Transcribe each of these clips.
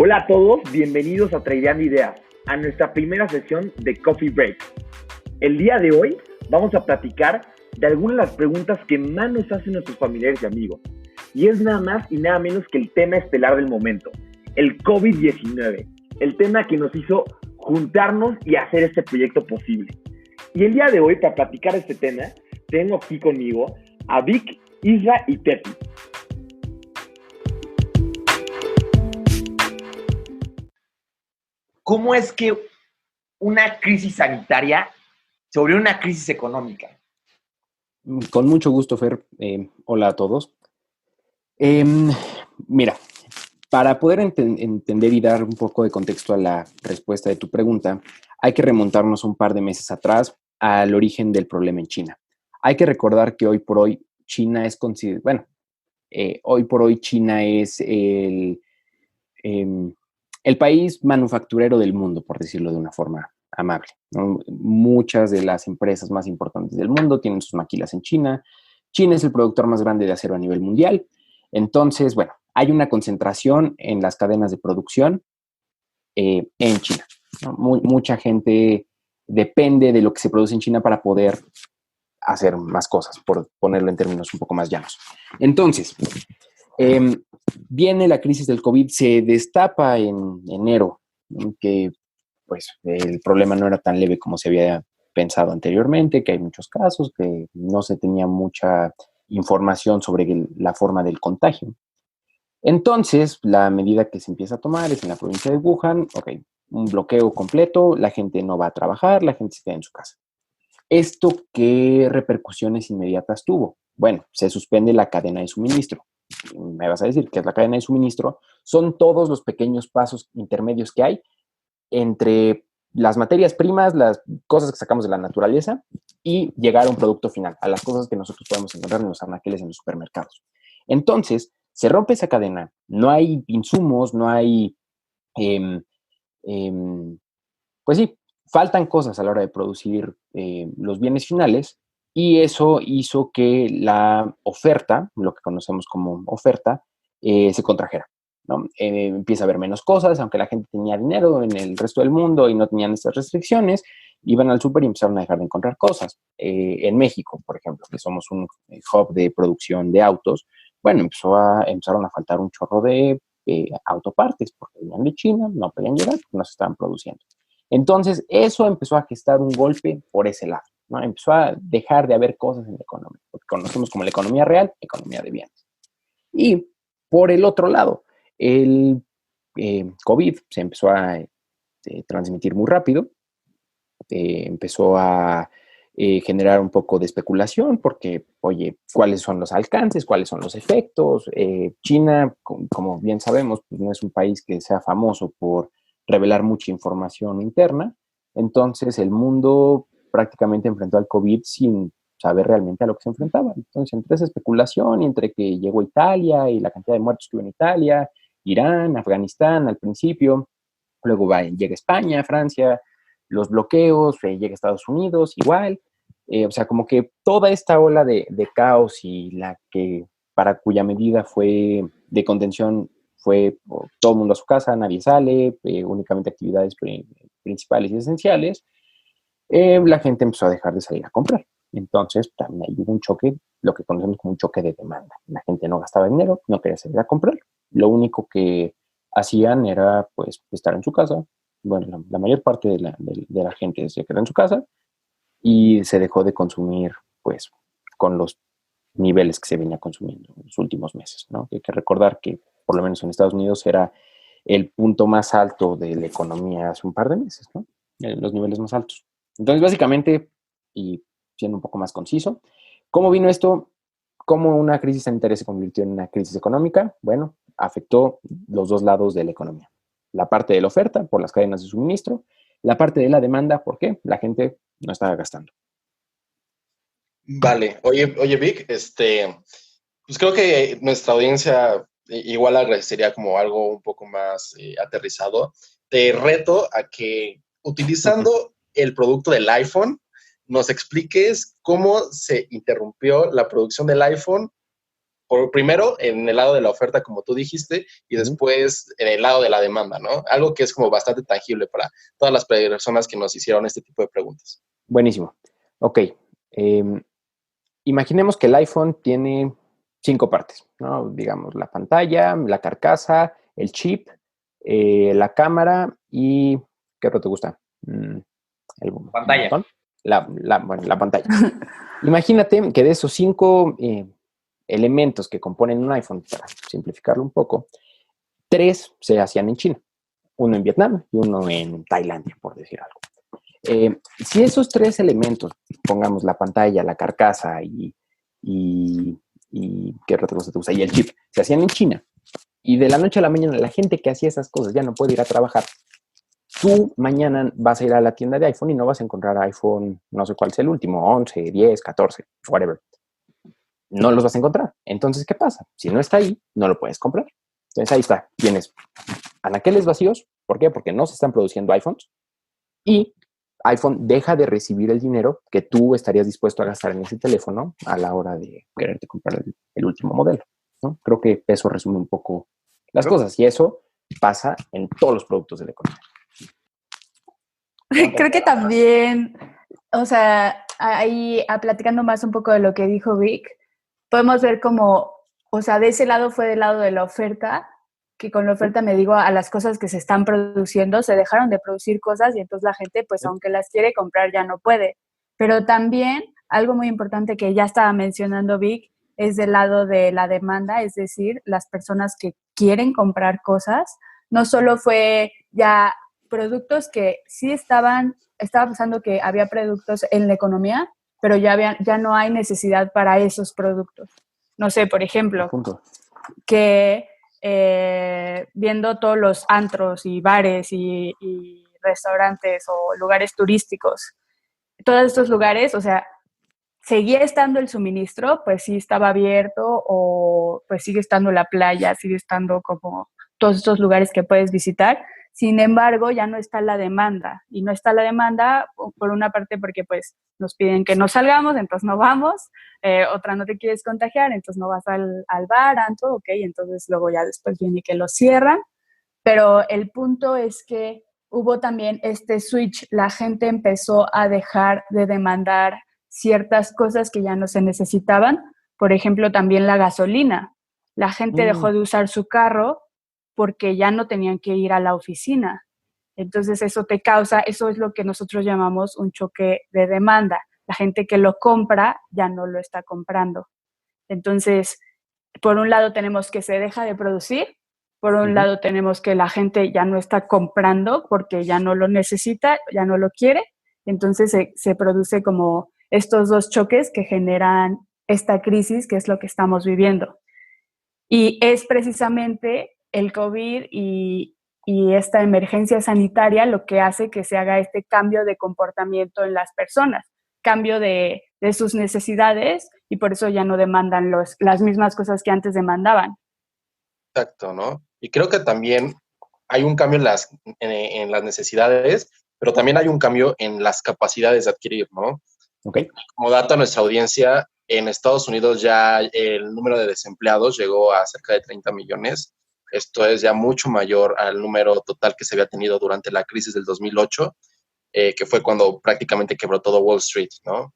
Hola a todos, bienvenidos a Tradeando Ideas, a nuestra primera sesión de Coffee Break. El día de hoy vamos a platicar de algunas de las preguntas que más nos hacen nuestros familiares y amigos. Y es nada más y nada menos que el tema estelar del momento, el COVID-19, el tema que nos hizo juntarnos y hacer este proyecto posible. Y el día de hoy, para platicar de este tema, tengo aquí conmigo a Vic, Isra y Tepi. ¿Cómo es que una crisis sanitaria sobre una crisis económica? Con mucho gusto, Fer. Hola a todos. Mira, para poder entender y dar un poco de contexto a la respuesta de tu pregunta, hay que remontarnos un par de meses atrás al origen del problema en China. Hay que recordar que hoy por hoy China es China es el país manufacturero del mundo, por decirlo de una forma amable, ¿no? Muchas de las empresas más importantes del mundo tienen sus maquilas en China. China es el productor más grande de acero a nivel mundial. Entonces, bueno, hay una concentración en las cadenas de producción en China, ¿no? Mucha gente depende de lo que se produce en China para poder hacer más cosas, por ponerlo en términos un poco más llanos. Entonces, viene la crisis del COVID, se destapa en enero, que pues el problema no era tan leve como se había pensado anteriormente, que hay muchos casos, que no se tenía mucha información sobre la forma del contagio. Entonces, la medida que se empieza a tomar es en la provincia de Wuhan, un bloqueo completo, la gente no va a trabajar, la gente se queda en su casa. ¿Esto qué repercusiones inmediatas tuvo? Bueno, se suspende la cadena de suministro. Me vas a decir que es la cadena de suministro. Son todos los pequeños pasos intermedios que hay entre las materias primas, las cosas que sacamos de la naturaleza y llegar a un producto final, a las cosas que nosotros podemos encontrar en los anaqueles en los supermercados. Entonces, se rompe esa cadena, no hay insumos, no hay, pues sí, faltan cosas a la hora de producir los bienes finales y eso hizo que la oferta, lo que conocemos como oferta, se contrajera, ¿no? Empieza a haber menos cosas, aunque la gente tenía dinero en el resto del mundo y no tenían estas restricciones, iban al súper y empezaron a dejar de encontrar cosas. En México, por ejemplo, que somos un hub de producción de autos, bueno, empezaron a faltar un chorro de autopartes porque venían de China, no podían llegar porque no se estaban produciendo. Entonces, eso empezó a gestar un golpe por ese lado, ¿no? Empezó a dejar de haber cosas en la economía, lo que conocemos como la economía real, economía de bienes. Y por el otro lado, el COVID se empezó a transmitir muy rápido, empezó a generar un poco de especulación porque, oye, ¿cuáles son los alcances? ¿Cuáles son los efectos? China, como bien sabemos, pues no es un país que sea famoso por revelar mucha información interna. Entonces, el mundo prácticamente enfrentó al COVID sin saber realmente a lo que se enfrentaba. Entonces, entre esa especulación y entre que llegó Italia y la cantidad de muertos que hubo en Italia, Irán, Afganistán al principio, luego llega España, Francia, los bloqueos, llega Estados Unidos, igual. O sea, como que toda esta ola de caos y la que para cuya medida fue de contención fue todo el mundo a su casa, nadie sale, únicamente actividades principales y esenciales, la gente empezó a dejar de salir a comprar. Entonces, también hay un choque, lo que conocemos como un choque de demanda. La gente no gastaba dinero, no quería salir a comprar. Lo único que hacían era, pues, estar en su casa. Bueno, la mayor parte de la gente se quedó en su casa y se dejó de consumir, pues, con los niveles que se venía consumiendo en los últimos meses, ¿no? Hay que recordar que, por lo menos en Estados Unidos, era el punto más alto de la economía hace un par de meses, ¿no? Los niveles más altos. Entonces, básicamente, y siendo un poco más conciso, ¿cómo vino esto? ¿Cómo una crisis sanitaria se convirtió en una crisis económica? Bueno, afectó los dos lados de la economía. La parte de la oferta por las cadenas de suministro, la parte de la demanda, ¿por qué? La gente no estaba gastando. Vale, oye Vic, pues creo que nuestra audiencia igual agradecería como algo un poco más aterrizado. Te reto a que utilizando el producto del iPhone, nos expliques cómo se interrumpió la producción del iPhone primero en el lado de la oferta, como tú dijiste, y después en el lado de la demanda, ¿no? Algo que es como bastante tangible para todas las personas que nos hicieron este tipo de preguntas. Buenísimo. Ok. Imaginemos que el iPhone tiene 5 partes, ¿no? Digamos, la pantalla, la carcasa, el chip, la cámara y... ¿qué otro te gusta? Pantalla. ¿Botón? Bueno, la pantalla. Imagínate que de esos 5 elementos que componen un iPhone, para simplificarlo un poco, 3 se hacían en China, uno en Vietnam y uno en Tailandia, por decir algo. Si esos 3 elementos, pongamos la pantalla, la carcasa y ¿qué otra cosa te gusta? Y el chip, se hacían en China, y de la noche a la mañana la gente que hacía esas cosas ya no puede ir a trabajar, tú mañana vas a ir a la tienda de iPhone y no vas a encontrar iPhone, no sé cuál es el último, 11, 10, 14, whatever. No los vas a encontrar. Entonces, ¿qué pasa? Si no está ahí, no lo puedes comprar. Entonces, ahí está. Tienes anaqueles vacíos. ¿Por qué? Porque no se están produciendo iPhones. Y iPhone deja de recibir el dinero que tú estarías dispuesto a gastar en ese teléfono a la hora de quererte comprar el último modelo, ¿no? Creo que eso resume un poco las cosas. Y eso pasa en todos los productos de la economía. Creo que también, o sea, ahí platicando más un poco de lo que dijo Vic, podemos ver como, o sea, de ese lado fue del lado de la oferta, que con la oferta me digo a las cosas que se están produciendo, se dejaron de producir cosas y entonces la gente, pues aunque las quiere comprar, ya no puede. Pero también algo muy importante que ya estaba mencionando Vic es del lado de la demanda, es decir, las personas que quieren comprar cosas. No solo fue ya productos que sí estaba pasando que había productos en la economía, pero ya no hay necesidad para esos productos. No sé, por ejemplo, que viendo todos los antros y bares y restaurantes o lugares turísticos, todos estos lugares, o sea, seguía estando el suministro, pues sí estaba abierto, o pues sigue estando la playa, sigue estando como todos estos lugares que puedes visitar. Sin embargo, ya no está la demanda, y no está la demanda por una parte porque pues nos piden que no salgamos, entonces no vamos, otra no te quieres contagiar, entonces no vas al bar, antro, ok, entonces luego ya después viene que lo cierran, pero el punto es que hubo también este switch, la gente empezó a dejar de demandar ciertas cosas que ya no se necesitaban, por ejemplo también la gasolina, la gente dejó de usar su carro porque ya no tenían que ir a la oficina. Entonces eso es lo que nosotros llamamos un choque de demanda. La gente que lo compra ya no lo está comprando. Entonces, por un lado tenemos que se deja de producir, por un lado tenemos que la gente ya no está comprando porque ya no lo necesita, ya no lo quiere. Entonces se produce como estos dos choques que generan esta crisis, que es lo que estamos viviendo. Y es precisamente el COVID y esta emergencia sanitaria lo que hace que se haga este cambio de comportamiento en las personas, cambio de sus necesidades, y por eso ya no demandan las mismas cosas que antes demandaban. Exacto, ¿no? Y creo que también hay un cambio en las necesidades, pero también hay un cambio en las capacidades de adquirir, ¿no? Okay. Como dato a nuestra audiencia, en Estados Unidos ya el número de desempleados llegó a cerca de 30 millones. Esto es ya mucho mayor al número total que se había tenido durante la crisis del 2008, que fue cuando prácticamente quebró todo Wall Street, ¿no?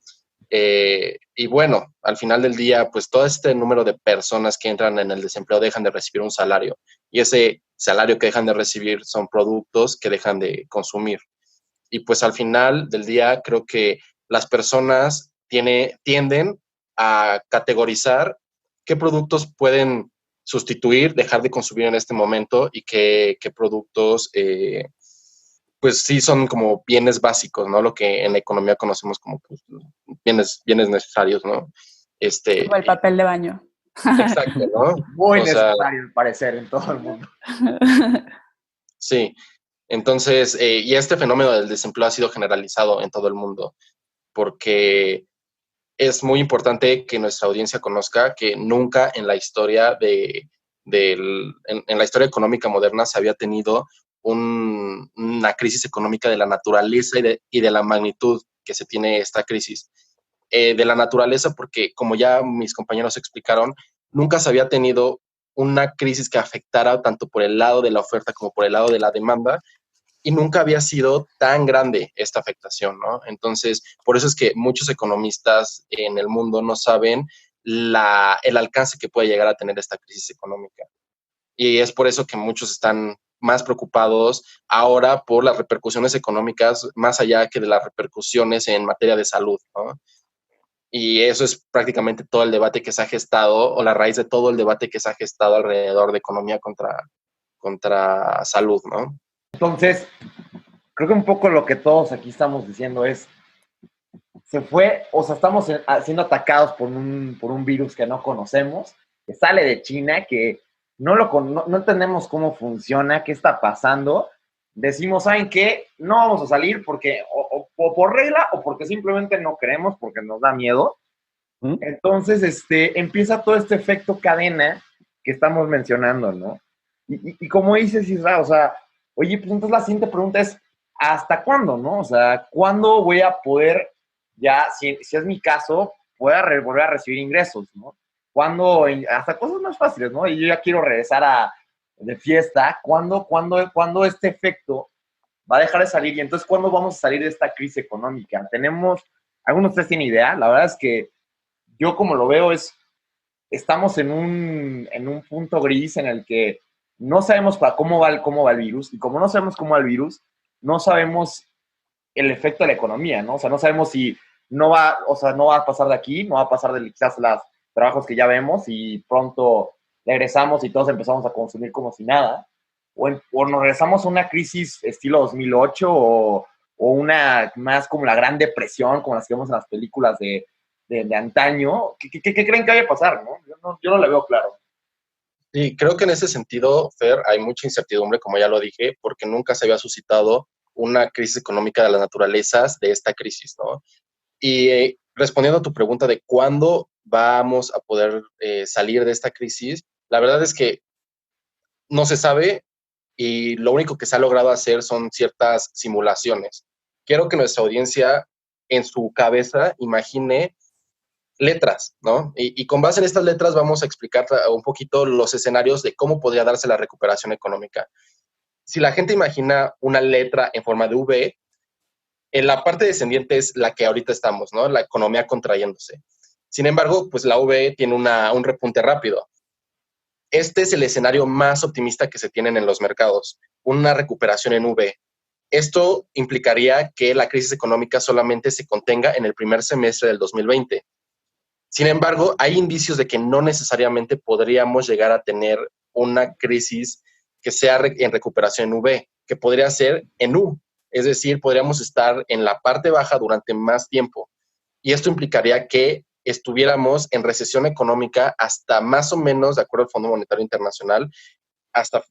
Y bueno, al final del día, pues todo este número de personas que entran en el desempleo dejan de recibir un salario, y ese salario que dejan de recibir son productos que dejan de consumir. Y pues al final del día creo que las personas tienden a categorizar qué productos pueden sustituir, dejar de consumir en este momento, y qué productos pues sí son como bienes básicos, ¿no? Lo que en la economía conocemos como pues, bienes necesarios, ¿no? Como el papel de baño. Exacto, ¿no? Muy necesario, al parecer, en todo el mundo. Sí, entonces, y este fenómeno del desempleo ha sido generalizado en todo el mundo, porque es muy importante que nuestra audiencia conozca que nunca en la historia en la historia económica moderna se había tenido una crisis económica de la naturaleza y de la magnitud que se tiene esta crisis. De la naturaleza porque, como ya mis compañeros explicaron, nunca se había tenido una crisis que afectara tanto por el lado de la oferta como por el lado de la demanda, y nunca había sido tan grande esta afectación, ¿no? Entonces, por eso es que muchos economistas en el mundo no saben el alcance que puede llegar a tener esta crisis económica. Y es por eso que muchos están más preocupados ahora por las repercusiones económicas, más allá que de las repercusiones en materia de salud, ¿no? Y eso es prácticamente todo el debate que se ha gestado, o la raíz de todo el debate que se ha gestado alrededor de economía contra salud, ¿no? Entonces, creo que un poco lo que todos aquí estamos diciendo es, estamos siendo atacados por un virus que no conocemos, que sale de China, que no entendemos cómo funciona, qué está pasando. Decimos, ¿saben qué? No vamos a salir porque o por regla o porque simplemente no queremos, porque nos da miedo. Entonces, empieza todo este efecto cadena que estamos mencionando, ¿no? Y como dices, Isra, o sea, oye, pues entonces la siguiente pregunta es, ¿hasta cuándo, no? O sea, ¿cuándo voy a poder, ya, si es mi caso, pueda volver a recibir ingresos, ¿no? ¿Cuándo, hasta cosas más fáciles, ¿no? Y yo ya quiero regresar de fiesta, ¿cuándo este efecto va a dejar de salir? Y entonces, ¿cuándo vamos a salir de esta crisis económica? ¿Algunos de ustedes tienen idea? La verdad es que yo como lo veo estamos en un punto gris en el que no sabemos cómo va el virus, y como no sabemos cómo va el virus, no sabemos el efecto de la economía, ¿no? O sea, no sabemos si no va a pasar de aquí, no va a pasar de quizás los trabajos que ya vemos y pronto regresamos y todos empezamos a consumir como si nada, o nos regresamos a una crisis estilo 2008 o una más como la Gran Depresión, como las que vemos en las películas de antaño. ¿Qué creen que vaya a pasar, no? Yo no le veo claro. Sí, creo que en ese sentido, Fer, hay mucha incertidumbre, como ya lo dije, porque nunca se había suscitado una crisis económica de las naturalezas de esta crisis, ¿no? Y respondiendo a tu pregunta de cuándo vamos a poder salir de esta crisis, la verdad es que no se sabe, y lo único que se ha logrado hacer son ciertas simulaciones. Quiero que nuestra audiencia en su cabeza imagine letras, ¿no? Y con base en estas letras vamos a explicar un poquito los escenarios de cómo podría darse la recuperación económica. Si la gente imagina una letra en forma de V, en la parte descendiente es la que ahorita estamos, ¿no? La economía contrayéndose. Sin embargo, pues la V tiene un repunte rápido. Este es el escenario más optimista que se tienen en los mercados, una recuperación en V. Esto implicaría que la crisis económica solamente se contenga en el primer semestre del 2020. Sin embargo, hay indicios de que no necesariamente podríamos llegar a tener una crisis que sea en recuperación en V, que podría ser en U. Es decir, podríamos estar en la parte baja durante más tiempo. Y esto implicaría que estuviéramos en recesión económica hasta más o menos, de acuerdo al Fondo Monetario Internacional, hasta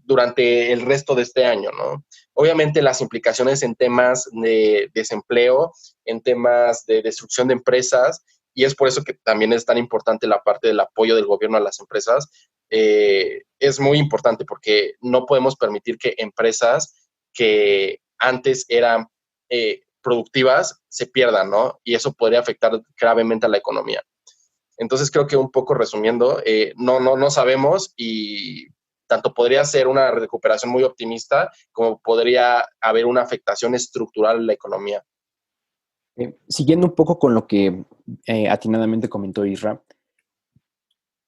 durante el resto de este año, ¿no? Obviamente las implicaciones en temas de desempleo, en temas de destrucción de empresas, y es por eso que también es tan importante la parte del apoyo del gobierno a las empresas, es muy importante porque no podemos permitir que empresas que antes eran productivas se pierdan, ¿no? Y eso podría afectar gravemente a la economía. Entonces creo que un poco resumiendo, no sabemos, y tanto podría ser una recuperación muy optimista como podría haber una afectación estructural en la economía. Siguiendo un poco con lo que atinadamente comentó Isra,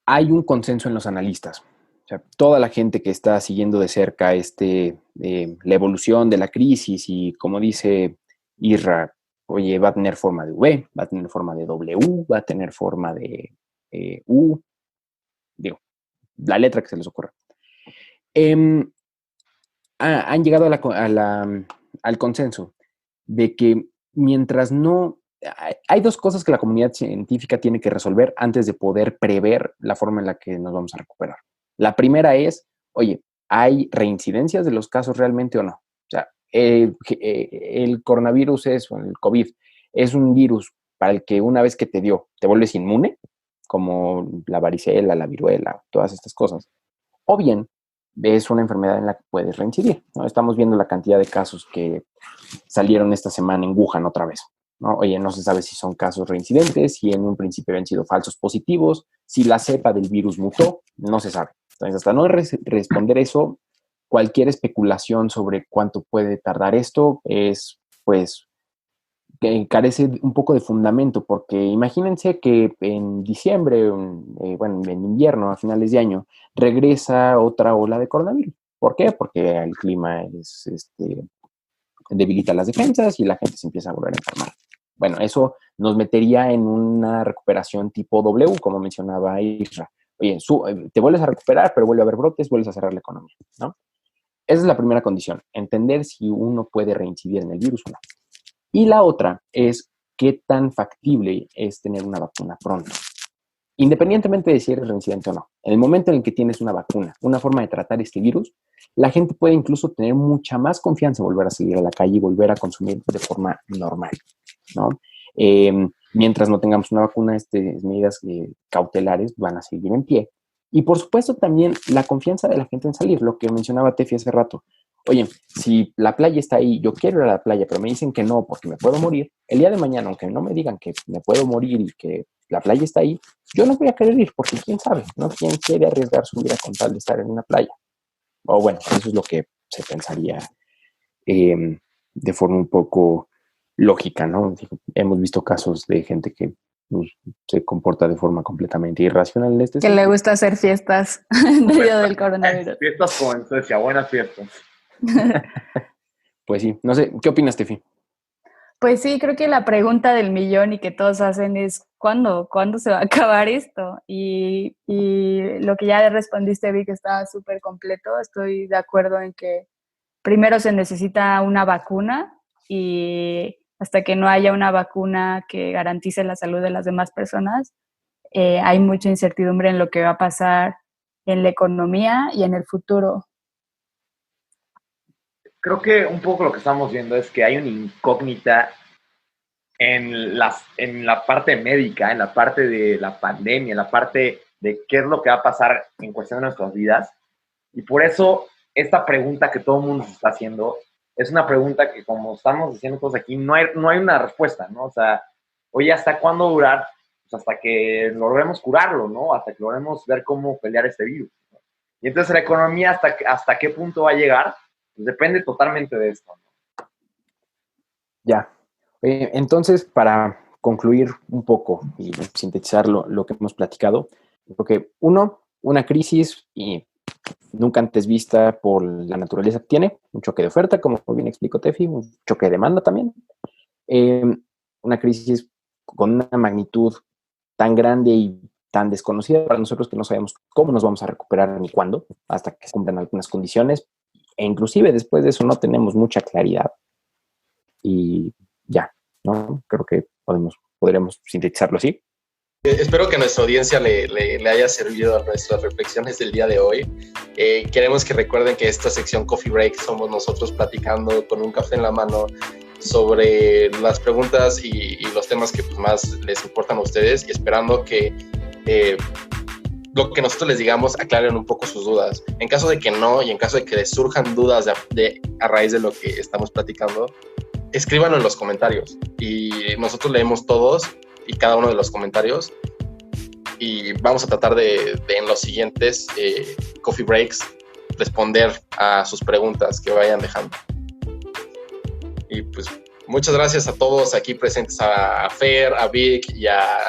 hay un consenso en los analistas. O sea, toda la gente que está siguiendo de cerca la evolución de la crisis y, como dice Isra, oye, va a tener forma de V, va a tener forma de W, va a tener forma de U, digo, la letra que se les ocurra. Han llegado al consenso de que mientras no... Hay dos cosas que la comunidad científica tiene que resolver antes de poder prever la forma en la que nos vamos a recuperar. La primera es, oye, ¿hay reincidencias de los casos realmente o no? O sea, el coronavirus el COVID, es un virus para el que una vez que te dio, te vuelves inmune, como la varicela, la viruela, todas estas cosas. O bien, es una enfermedad en la que puedes reincidir, ¿no? Estamos viendo la cantidad de casos que salieron esta semana en Wuhan otra vez. ¿no? Oye, no se sabe si son casos reincidentes, si en un principio habían sido falsos positivos, si la cepa del virus mutó, no se sabe. Entonces, hasta no responder eso, cualquier especulación sobre cuánto puede tardar esto es, pues, que carece un poco de fundamento, porque imagínense que en diciembre, bueno, en invierno, a finales de año, regresa otra ola de coronavirus. ¿Por qué? Porque el clima debilita las defensas y la gente se empieza a volver a enfermar. Bueno, eso nos metería en una recuperación tipo W, como mencionaba Isra. Oye, te vuelves a recuperar, pero vuelve a haber brotes, vuelves a cerrar la economía, ¿no? Esa es la primera condición, entender si uno puede reincidir en el virus o no. Y la otra es qué tan factible es tener una vacuna pronto. Independientemente de si eres reincidente o no, en el momento en el que tienes una vacuna, una forma de tratar este virus, la gente puede incluso tener mucha más confianza en volver a salir a la calle y volver a consumir de forma normal, ¿no? Mientras no tengamos una vacuna, medidas cautelares van a seguir en pie. Y por supuesto también la confianza de la gente en salir, lo que mencionaba Tefi hace rato. Oye, si la playa está ahí, yo quiero ir a la playa, pero me dicen que no porque me puedo morir, el día de mañana, aunque no me digan que me puedo morir y que la playa está ahí, yo no voy a querer ir porque quién sabe, ¿no? ¿Quién quiere arriesgar su vida con tal de estar en una playa? O bueno, eso es lo que se pensaría de forma un poco lógica, ¿no? Hemos visto casos de gente que se comporta de forma completamente irracional en este que sentido. le gusta hacer fiestas en medio del coronavirus. Fiestas como en Suecia, buenas fiestas. Pues sí, no sé, ¿qué opinas, Tefi? Pues sí, creo que la pregunta del millón y que todos hacen es ¿cuándo se va a acabar esto? Y lo que ya respondiste, vi que está súper completo. Estoy de acuerdo en que primero se necesita una vacuna y hasta que no haya una vacuna que garantice la salud de las demás personas, hay mucha incertidumbre en lo que va a pasar en la economía y en el futuro. Creo que un poco lo que estamos viendo es que hay una incógnita en la parte médica, en la parte de la pandemia, en la parte de qué es lo que va a pasar en cuestión de nuestras vidas. Y por eso esta pregunta que todo el mundo se está haciendo es una pregunta que, como estamos diciendo todos aquí, no hay una respuesta, ¿no? O sea, oye, ¿hasta cuándo durar? Pues hasta que logremos curarlo, ¿no? Hasta que logremos ver cómo pelear este virus, ¿no? Y entonces la economía, ¿hasta qué punto va a llegar? Pues depende totalmente de esto, ¿no? Ya. Entonces, para concluir un poco y sintetizar lo que hemos platicado, creo que una crisis y nunca antes vista por la naturaleza que tiene, un choque de oferta, como bien explicó Tefi, un choque de demanda también, una crisis con una magnitud tan grande y tan desconocida para nosotros que no sabemos cómo nos vamos a recuperar ni cuándo, hasta que se cumplan algunas condiciones, e inclusive después de eso no tenemos mucha claridad. Y ya, ¿no? Creo que podremos sintetizarlo así. Espero que a nuestra audiencia le haya servido nuestras reflexiones del día de hoy. Queremos que recuerden que esta sección Coffee Break somos nosotros platicando con un café en la mano sobre las preguntas y los temas que pues, más les importan a ustedes y esperando que lo que nosotros les digamos aclaren un poco sus dudas. En caso de que no y en caso de que les surjan dudas a raíz de lo que estamos platicando, escríbanlo en los comentarios y nosotros leemos todos y cada uno de los comentarios y vamos a tratar de en los siguientes Coffee Breaks responder a sus preguntas que vayan dejando. Y pues muchas gracias a todos aquí presentes, a Fer, a Vic y a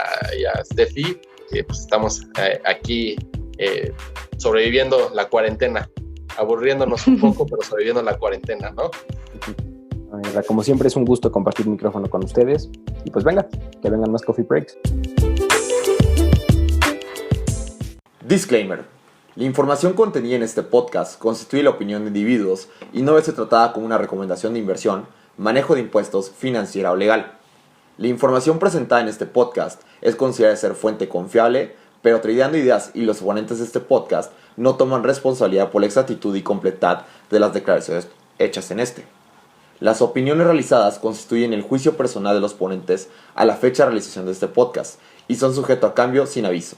Steffi, que pues estamos aquí sobreviviendo la cuarentena, aburriéndonos un poco, pero sobreviviendo la cuarentena, ¿no? Como siempre es un gusto compartir micrófono con ustedes y pues venga, que vengan más Coffee Breaks. Disclaimer. La información contenida en este podcast constituye la opinión de individuos y no debe ser tratada como una recomendación de inversión, manejo de impuestos, financiera o legal. La información presentada en este podcast es considerada ser fuente confiable, pero Tradeando Ideas y los ponentes de este podcast no toman responsabilidad por la exactitud y completud de las declaraciones hechas en este. Las opiniones realizadas constituyen el juicio personal de los ponentes a la fecha de realización de este podcast y son sujetos a cambio sin aviso.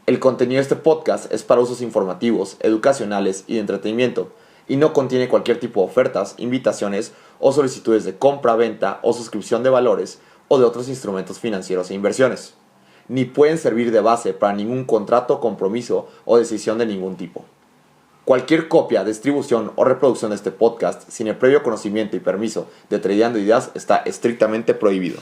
El contenido de este podcast es para usos informativos, educacionales y de entretenimiento y no contiene cualquier tipo de ofertas, invitaciones o solicitudes de compra, venta o suscripción de valores o de otros instrumentos financieros e inversiones, ni pueden servir de base para ningún contrato, compromiso o decisión de ningún tipo. Cualquier copia, distribución o reproducción de este podcast sin el previo conocimiento y permiso de Tradeando Ideas está estrictamente prohibido.